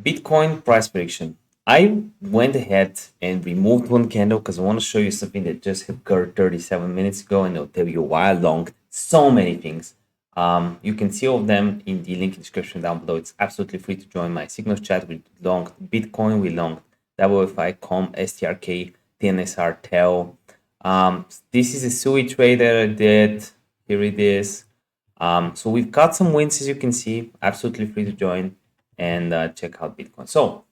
Bitcoin price prediction. I went ahead and removed one candle because I want to show you something that just occurred 37 minutes ago, and it'll tell you why I longed so many things. You can see all of them in the link in the description down below. It's absolutely free to join my signals chat. We longed Bitcoin, we longed WFI, COM, STRK, TNSR, TEL. This is a SUI trade that I did. Here it is. So we've got some wins, as you can see. Absolutely free to join and check out Bitcoin. So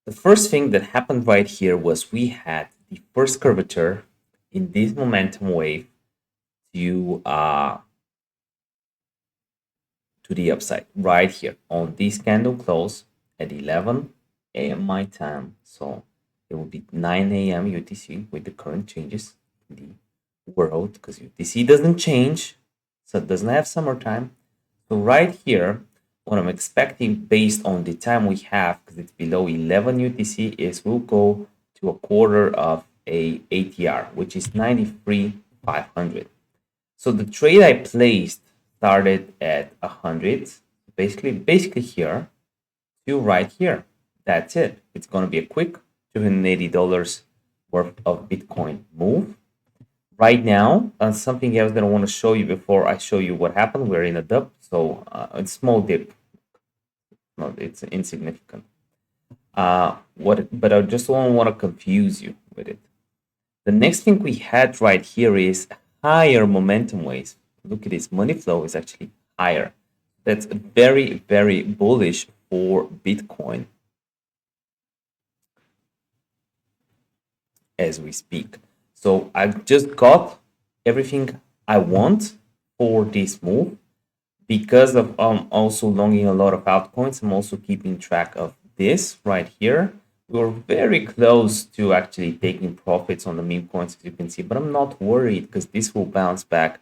the first thing that happened right here was we had the first curvature in this momentum wave to the upside right here on this candle close at 11 a.m. my time. So it will be 9 a.m. UTC with the current changes in the world, because UTC doesn't change, so it doesn't have summertime. So right here, what I'm expecting based on the time we have, because it's below 11 UTC, is we'll go to a quarter of a ATR, which is 93,500. So the trade I placed started at 100, basically here to right here. That's it. It's going to be a quick $280 worth of Bitcoin move. Right now, something else that I want to show you before I show you what happened. We're in a dip, so a small dip. No, it's insignificant. But I just don't want to confuse you with it. The next thing we had right here is higher momentum waves. Look at this, money flow is actually higher. That's very, very bullish for Bitcoin as we speak. So I've just got everything I want for this move. Because of also longing a lot of altcoins, I'm also keeping track of this right here. We're very close to actually taking profits on the meme coins, as you can see, but I'm not worried because this will bounce back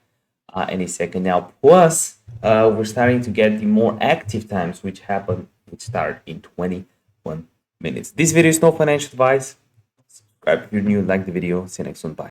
any second now. Plus, we're starting to get the more active times, which start in 21 minutes. This video is no financial advice. Subscribe if you're new, like the video. See you next one. Bye.